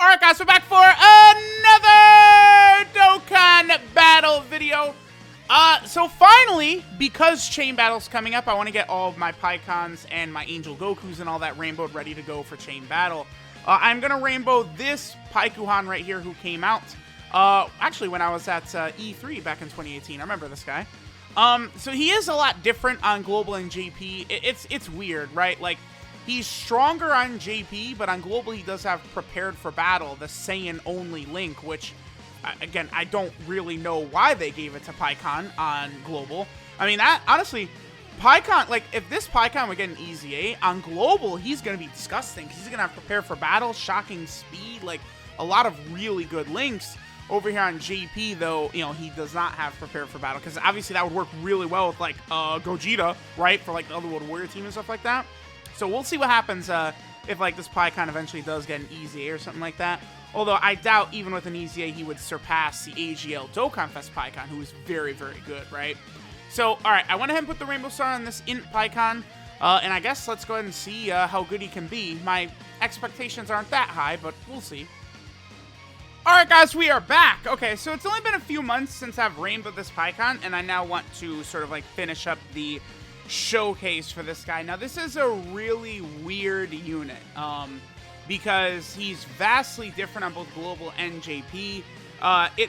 Alright guys, we're back for another Dokkan battle video. So finally, because Chain Battle's coming up, I want to get all of my Paikons and my Angel Gokus and all that rainbowed ready to go for Chain Battle. I'm going to rainbow this Paikuhan right here who came out, actually when I was at E3 back in 2018. I remember this guy. So he is a lot different on Global and JP. It's weird, right? Like, he's stronger on JP, but on Global he does have Prepared for Battle, the Saiyan-only Link, which, again, I don't really know why they gave it to Paikon on Global. I mean, that, honestly, Paikon, like, if this Paikon would get an Easy A, on Global, he's going to be disgusting, because he's going to have Prepared for Battle, Shocking Speed, like, a lot of really good links. Over here on JP, though, you know, he does not have Prepared for Battle, because obviously that would work really well with, like, Gogeta, right, for, like, the Otherworld Warrior team and stuff like that. So we'll see what happens if, like, this Paikon eventually does get an Easy A or something like that. Although I doubt even with an Easy A he would surpass the AGL Dokkan Fest Paikon, who is very, very good, right? So, alright, I went ahead and put the Rainbow Star on this INT Paikon, and I guess let's go ahead and see how good he can be. My expectations aren't that high, but we'll see. Alright guys, we are back. Okay, so it's only been a few months since I've rainbowed this Paikon, and I now want to sort of like finish up the showcase for this guy. Now, this is a really weird unit, because he's vastly different on both Global and JP.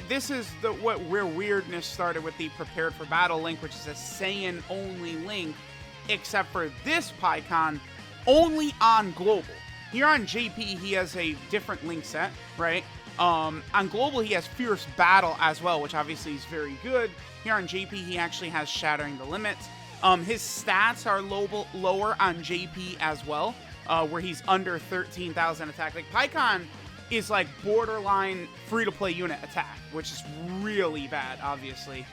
This is where weirdness started with the Prepared for Battle Link, which is a Saiyan-only Link, except for this Paikon, only on Global. Here on JP, he has a different Link set, right? On Global, he has Fierce Battle as well, which obviously is very good. Here on JP, he actually has Shattering the Limits. His stats are lower on JP as well, where he's under 13,000 attack. Like, Paikon is like borderline free-to-play unit attack, which is really bad, obviously.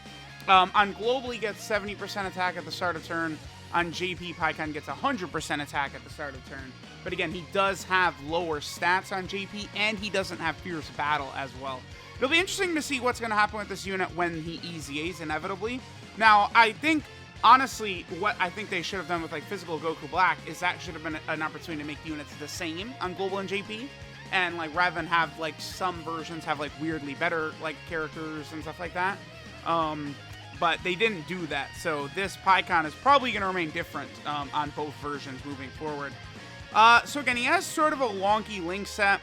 On Global, he gets 70% attack at the start of turn. On JP, Paikon gets 100% attack at the start of turn. But again, he does have lower stats on JP, and he doesn't have Fierce Battle as well. It'll be interesting to see what's going to happen with this unit when he Easy A's inevitably. Now, I think, honestly, what I think they should have done with, like, Physical Goku Black is that should have been an opportunity to make the units the same on Global and JP. And, like, rather than have, like, some versions have, like, weirdly better, like, characters and stuff like that. But they didn't do that. So this Paikon is probably going to remain different on both versions moving forward. So again, he has sort of a wonky Link set.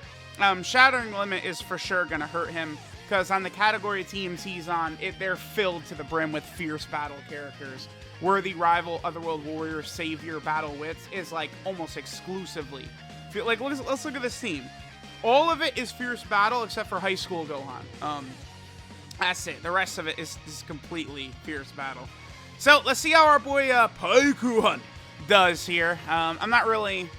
Shattering Limit is for sure going to hurt him, because on the category teams he's on, they're filled to the brim with Fierce Battle characters. Worthy Rival, Otherworld Warrior, Savior, Battle Wits is like almost exclusively. Like, let's look at this team. All of it is Fierce Battle except for High School Gohan. That's it. The rest of it is completely Fierce Battle. So let's see how our boy Paikuhan does here. I'm not really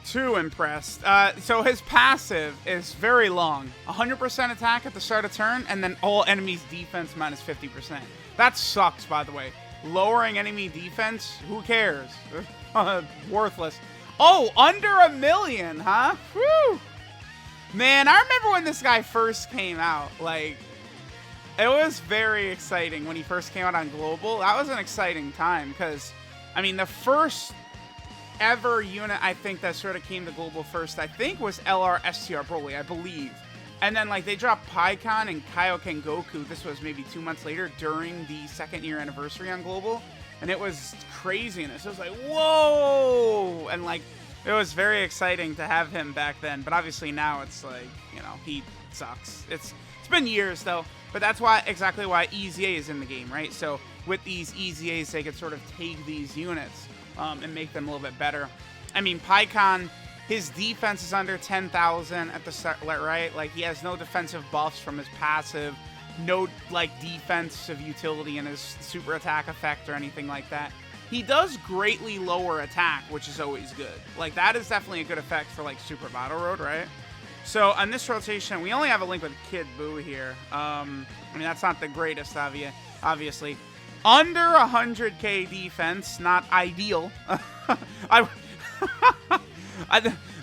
too impressed. So his passive is very long. 100% attack at the start of turn, and then all enemies' defense minus 50%. That sucks, by the way. Lowering enemy defense? Who cares? Worthless. Oh, under 1 million, huh? Whew! Man, I remember when this guy first came out. Like, it was very exciting when he first came out on Global. That was an exciting time, because, I mean, the first ever unit I think that sort of came to Global first, I think, was LR STR Broly, I believe. And then, like, they dropped Paikon and Kaioken Goku. This was maybe 2 months later during the 2nd year anniversary on Global. And it was craziness. It was like, whoa! And, like, it was very exciting to have him back then. But obviously now it's like, you know, he sucks. It's been years, though. But that's exactly why Easy A is in the game, right? So with these Easy A's, they could sort of take these units and make them a little bit better. I mean, Paikon, his defense is under 10,000 at the start, right? Like, he has no defensive buffs from his passive, no, like, defensive utility in his super attack effect or anything like that. He does greatly lower attack, which is always good. Like, that is definitely a good effect for, like, Super Battle Road, right? So on this rotation, we only have a link with Kid Buu here. I mean, that's not the greatest, obviously. Under 100k defense, not ideal.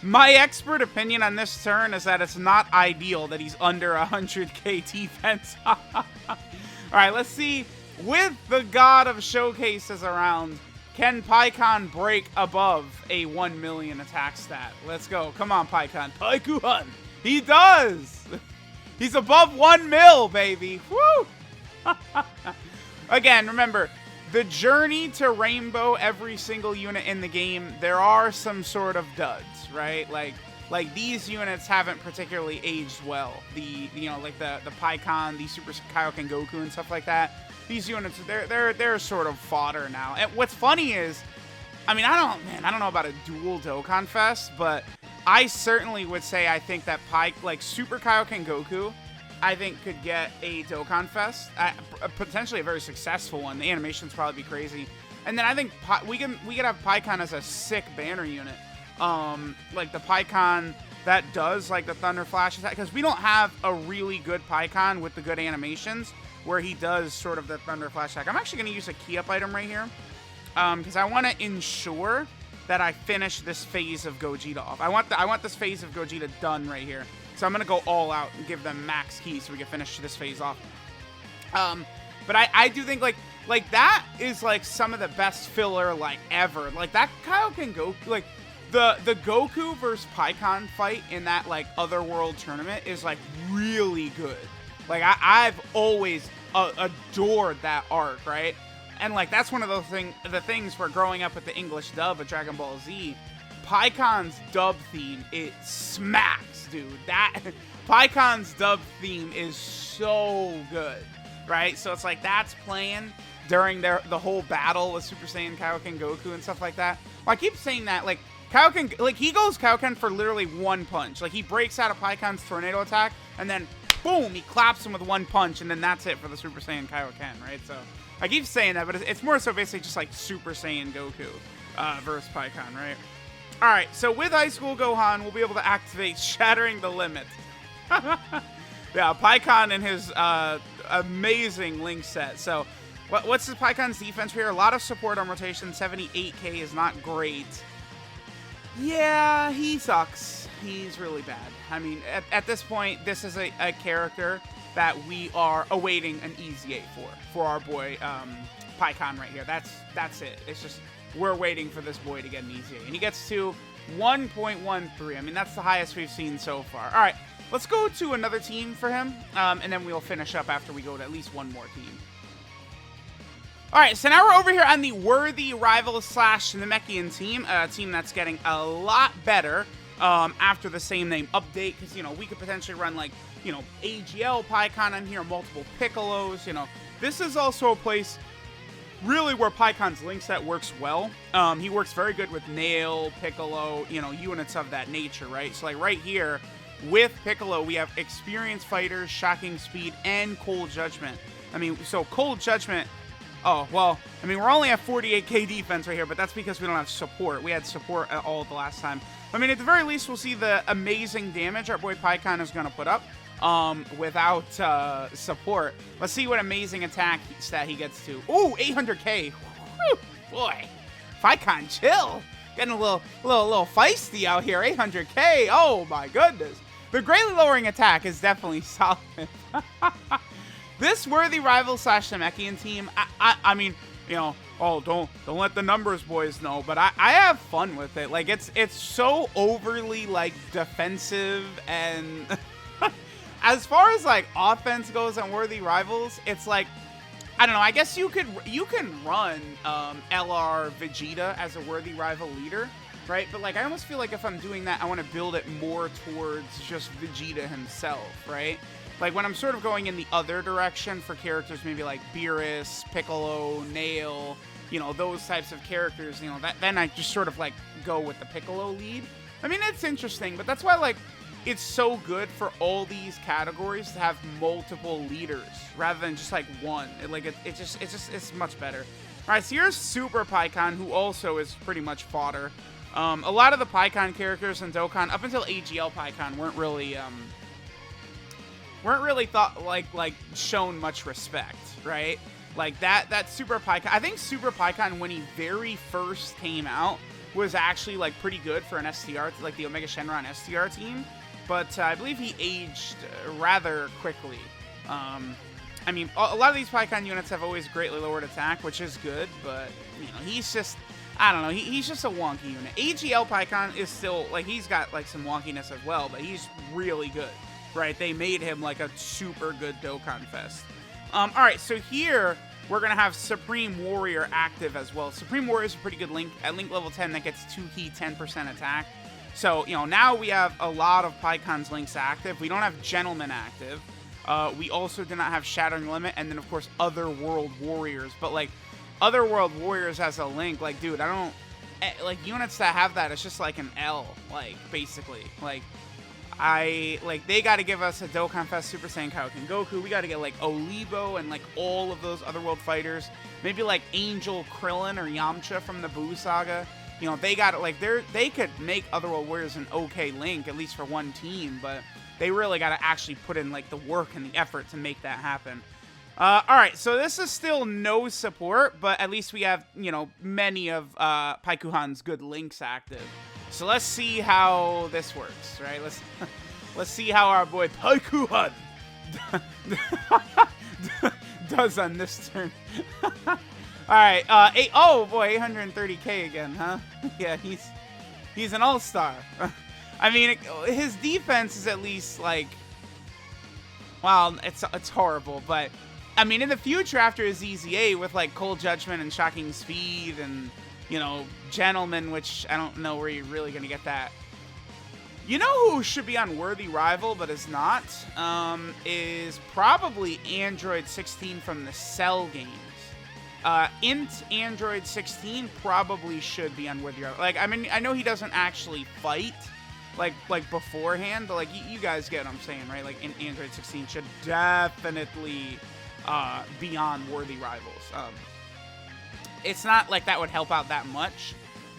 My expert opinion on this turn is that it's not ideal that he's under 100k defense. Alright, let's see. With the God of Showcases around, can Paikon break above a 1 million attack stat? Let's go. Come on, Paikon. Paikuhan! He does. He's above 1 mil, baby. Woo! Again, remember, the journey to Rainbow, every single unit in the game, there are some sort of duds, right? Like these units haven't particularly aged well. Like the Paikuhan, the Super Kaioken Goku and stuff like that. These units, they're sort of fodder now. And what's funny is, I mean, I don't know about a dual Dokkan Fest, but I certainly would say I think that Super Kaioken Goku, I think could get a Dokkan Fest, potentially a very successful one. The animations probably be crazy, and then I think we could have Paikuhan as a sick banner unit, like the Paikuhan that does like the Thunder Flash attack, because we don't have a really good Paikuhan with the good animations where he does sort of the Thunder Flash attack. I'm actually going to use a key up item right here, because I want to ensure that I finish this phase of Gogeta off. I want this phase of Gogeta done right here. So I'm going to go all out and give them max keys so we can finish this phase off. But I do think, like that is, like, some of the best filler, like, ever. Like, that Kaioken Goku, like, the Goku versus Paikuhan fight in that, like, Otherworld tournament is, like, really good. Like, I've always adored that arc, right? And, like, that's one of the things where growing up with the English dub of Dragon Ball Z, Paikuhan's dub theme, it smacks, dude. That Paikuhan's dub theme is so good, right? So it's like that's playing during the whole battle with Super Saiyan Kaioken Goku and stuff like that. Well, I keep saying that, like, Kaioken, like, he goes Kaioken for literally one punch. Like, he breaks out of Paikuhan's tornado attack, and then, boom, he claps him with one punch, and then that's it for the Super Saiyan Kaioken, right? So I keep saying that, but it's more so basically just like Super Saiyan Goku versus Paikuhan, right? All right, so with High School Gohan, we'll be able to activate Shattering the Limit. Yeah, Paikuhan and his amazing Link set. So what's the Paikuhan's defense here? A lot of support on rotation. 78k is not great. Yeah, he sucks. He's really bad. I mean, at this point, this is a character that we are awaiting an easy 8 for our boy Paikuhan right here. That's it. It's just we're waiting for this boy to get an easy 8. And he gets to 1.13. I mean, that's the highest we've seen so far. All right, let's go to another team for him, and then we'll finish up after we go to at least one more team. All right, so now we're over here on the Worthy Rivals / Namekian team, a team that's getting a lot better after the same name update, because, you know, we could potentially run, like, you know, AGL Paikuhan in here, multiple Piccolos, you know. This is also a place really where Paikuhan's Link set works well. He works very good with Nail, Piccolo, you know, units of that nature, right? So, like, right here, with Piccolo, we have Experienced Fighters, Shocking Speed, and Cold Judgment. I mean, so Cold Judgment, oh, well, I mean, we're only at 48k defense right here, but that's because we don't have support. We had support all the last time. I mean, at the very least, we'll see the amazing damage our boy Paikuhan is going to put up without support. Let's see what amazing attack stat he gets to. Ooh, 800k. Whew, boy, Paikuhan, chill. Getting a little feisty out here. 800k. Oh my goodness. The greatly lowering attack is definitely solid. This Worthy Rival / Namekian team, I mean, you know, oh, don't let the numbers boys know, but I have fun with it. Like, it's so overly, like, defensive, and as far as, like, offense goes on Worthy Rivals, it's like, I don't know, I guess you can run LR Vegeta as a Worthy Rival leader, right? But, like, I almost feel like if I'm doing that, I want to build it more towards just Vegeta himself, right? Like, when I'm sort of going in the other direction for characters, maybe like Beerus, Piccolo, Nail, you know, those types of characters, you know, then I just sort of, like, go with the Piccolo lead. I mean, it's interesting, but that's why, like, it's so good for all these categories to have multiple leaders rather than just, like, one. It's much better. All right, so here's Super Paikuhan, who also is pretty much fodder. A lot of the Paikuhan characters in Dokkan, up until AGL Paikuhan, weren't really thought like shown much respect, right? Like that Super Paikuhan. I think Super Paikuhan, when he very first came out, was actually, like, pretty good for an STR, like the Omega Shenron STR team. But I believe he aged rather quickly. I mean, a lot of these Paikuhan units have always greatly lowered attack, which is good, but, you know, he's just, I don't know. He's just a wonky unit. AGL Paikon is still, like, he's got, like, some wonkiness as well, but he's really good, right? They made him, like, a super good Dokkan Fest. Alright, so here, we're going to have Supreme Warrior active as well. Supreme Warrior is a pretty good link. At link level 10, that gets 2 key, 10% attack. So, you know, now we have a lot of Paikon's links active. We don't have Gentleman active. We also do not have Shattering Limit, and then, of course, Otherworld Warriors. But, like, Otherworld Warriors as a link, like, dude, I don't... Like, units that have that, it's just like an L, like, basically. Like, they got to give us a Dokkan Fest Super Saiyan Kaioken Goku. We got to get, like, Olibo and, like, all of those Otherworld fighters. Maybe, like, Angel Krillin or Yamcha from the Buu Saga. You know, they got it, like, they could make Otherworld Warriors an okay link, at least for one team, but they really got to actually put in, like, the work and the effort to make that happen. Alright, so this is still no support, but at least we have, you know, many of Paikuhan's good links active. So let's see how this works, right? Let's see how our boy Paikuhan does on this turn. Alright, oh boy, 830k again, huh? Yeah, he's an all-star. I mean, his defense is at least, like, well, it's horrible, but I mean, in the future, after his EZA with, like, Cold Judgment and Shocking Speed and, you know, Gentleman, which I don't know where you're really going to get that. You know who should be on Worthy Rival but is not? Is probably Android 16 from the Cell games. INT Android 16 probably should be on Worthy Rival. Like, I mean, I know he doesn't actually fight, like beforehand, but, like, you guys get what I'm saying, right? Like, Android 16 should definitely... be on Worthy Rivals. It's not like that would help out that much,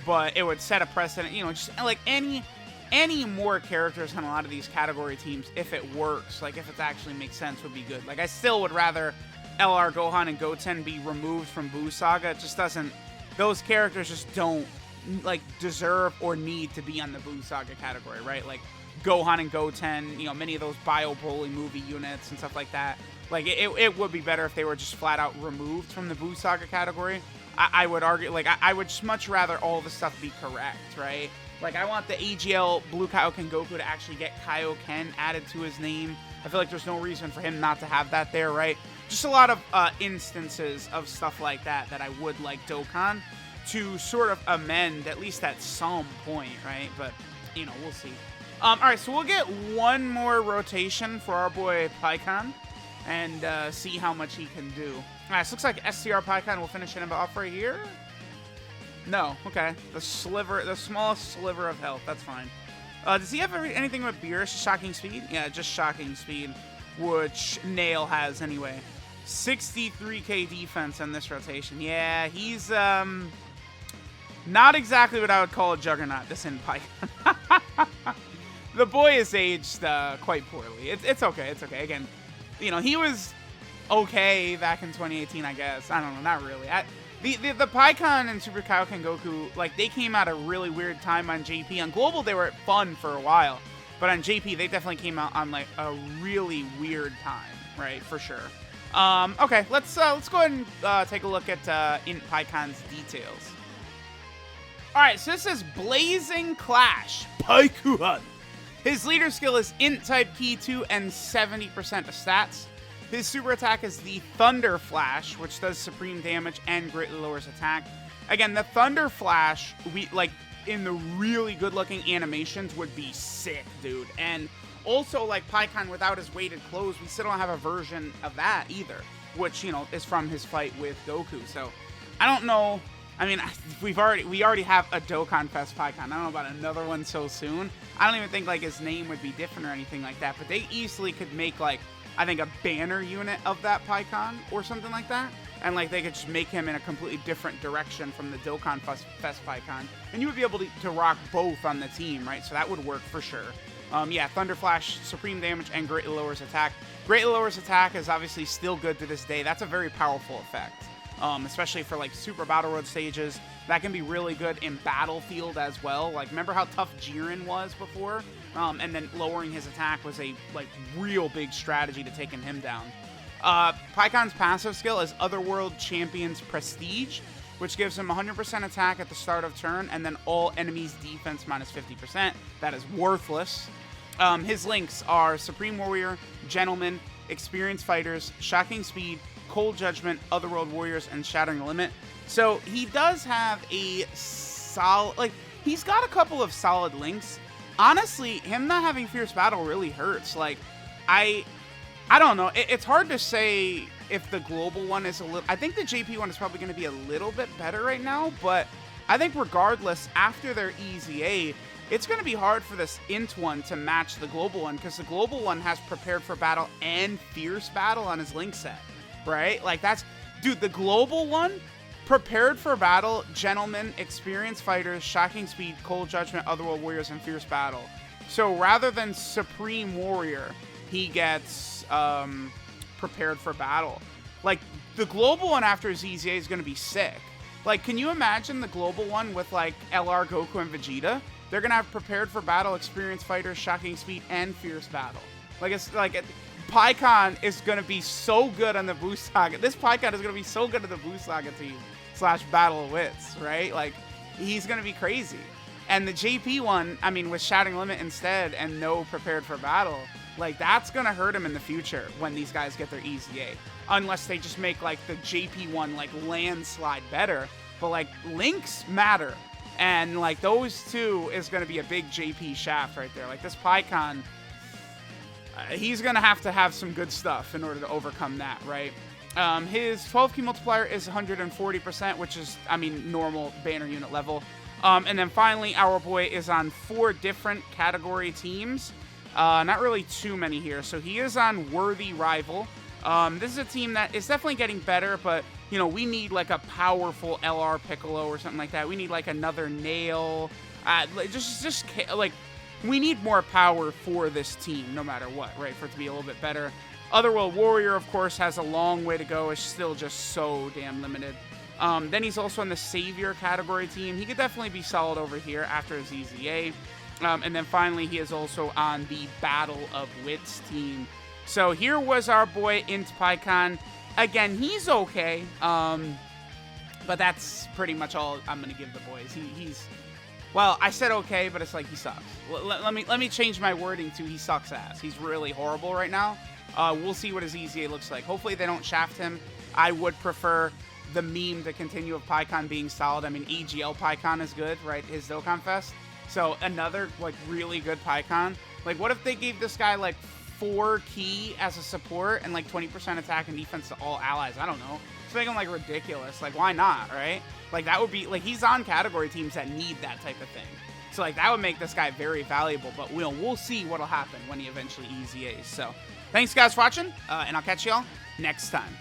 but it would set a precedent, you know, just like any more characters on a lot of these category teams, if it works, like if it actually makes sense, would be good. Like, I still would rather LR Gohan and Goten be removed from Buu Saga. It just doesn't, those characters just don't, like, deserve or need to be on the Buu Saga category, right? Like, Gohan and Goten, you know, many of those Bio Broly movie units and stuff like that. Like, it would be better if they were just flat out removed from the Buu Saga category. I would argue, like, I would just much rather all the stuff be correct, right? Like, I want the AGL Blue Kaioken Goku to actually get Kaioken added to his name. I feel like there's no reason for him not to have that there, right? Just a lot of instances of stuff like that I would like Dokkan to sort of amend, at least at some point, right? But, you know, we'll see. Alright, so we'll get one more rotation for our boy Paikon and see how much he can do. Alright, so looks like SCR Paikon will finish him off right here. No, okay. The smallest sliver of health, that's fine. Does he have anything with Beerus? Shocking Speed? Yeah, just Shocking Speed, which Nail has anyway. 63k defense on this rotation. Yeah, he's not exactly what I would call a juggernaut, this INT Pikkon. The boy is aged quite poorly. It's okay, it's okay. Again, you know, he was okay back in 2018, I guess. I don't know, not really. The Paikon and Super Kaioken Goku, like, they came out a really weird time on JP. On Global, they were fun for a while. But on JP, they definitely came out on, like, a really weird time, right? For sure. Okay, let's go ahead and take a look at INT Pikkon's details. Alright, so this is Blazing Clash Paikuhan. His leader skill is INT type Key 2 and 70% of stats. His super attack is the Thunder Flash, which does supreme damage and greatly lowers attack. Again, the Thunder Flash, in the really good-looking animations, would be sick, dude. And also, like, Paikon without his weighted clothes, we still don't have a version of that either, which, you know, is from his fight with Goku. So, I don't know. I mean, we already have a Dokkan Fest Paikon. I don't know about another one so soon. I don't even think, like, his name would be different or anything like that. But they easily could make, like, I think a banner unit of that Paikon or something like that. And, like, they could just make him in a completely different direction from the Dokkan Fest Paikon. And you would be able to rock both on the team, right? So that would work for sure. Yeah, Thunder Flash, supreme damage, and greatly lowers attack. Greatly lowers attack is obviously still good to this day. That's a very powerful effect. Especially for, like, Super Battle Road stages. That can be really good in Battlefield as well. Like, remember how tough Jiren was before? And then lowering his attack was a, like, real big strategy to taking him down. Paikon's passive skill is Otherworld Champion's Prestige. which gives him 100% attack at the start of turn, and then all enemies defense minus 50%. That is worthless. His links are Supreme Warrior, Gentleman, Experienced Fighters, Shocking Speed, Cold Judgment, Otherworld Warriors, and Shattering Limit. So he does have a solid, like, he's got a couple of solid links. Honestly, him not having Fierce Battle really hurts. Like, I don't know. It's hard to say if the global one is a little, I think the JP one is probably going to be a little bit better right now, but I think regardless, after their EZA, it's going to be hard for this INT one to match the global one, because the global one has Prepared for Battle and Fierce Battle on his link set, right? Like, that's, dude, the global one, Prepared for Battle, Gentleman, Experienced Fighters, Shocking Speed, Cold Judgment, Otherworld Warriors, and Fierce Battle. So rather than Supreme Warrior, he gets Prepared for Battle. Like, the global one after his EZA is going to be sick. Like, can you imagine the global one with, like, LR, Goku, and Vegeta? They're going to have Prepared for Battle, Experienced Fighters, Shocking Speed, and Fierce Battle. Like, it's like, Paikuhan is going to be so good on the Buu Saga. This Paikuhan is going to be so good at the Buu Saga team / Battle of Wits, right? Like, he's going to be crazy. And the JP one, I mean, with Shattering Limit instead and no Prepared for Battle, like, that's going to hurt him in the future when these guys get their EZA. Unless they just make, like, the JP one, like, landslide better. But, like, links matter. And, like, those two is going to be a big JP shaft right there. Like, this Paikuhan, he's going to have some good stuff in order to overcome that, right? His 12 key multiplier is 140%, which is, I mean, normal banner unit level. And then finally, our boy is on 4 different category teams. Not really too many here. So he is on Worthy Rival. This is a team that is definitely getting better, but, you know, we need, like, a powerful LR Piccolo or something like that. We need, like, another Nail. Like, we need more power for this team, no matter what, right, for it to be a little bit better. Otherworld Warrior, of course, has a long way to go. It's still just so damn limited. Then he's also on the Savior category team. He could definitely be solid over here after his EZA. And then finally, he is also on the Battle of Wits team. So here was our boy INT PIKKON. Again, he's okay. But that's pretty much all I'm going to give the boys. He's... Well, I said okay, but it's like he sucks. Let me change my wording to he sucks ass. He's really horrible right now. We'll see what his EZA looks like. Hopefully they don't shaft him. I would prefer the meme to continue of Paikuhan being solid. I mean, EGL Paikuhan is good, right? His Dokkan Fest. So another, like, really good Paikuhan. Like, what if they gave this guy, like, 4 key as a support and, like, 20% attack and defense to all allies? I don't know. It's making him, like, ridiculous. Like, why not, right? Like, that would be, like, he's on category teams that need that type of thing. So, like, that would make this guy very valuable. But we'll see what'll happen when he eventually EZAs. So, thanks, guys, for watching. And I'll catch y'all next time.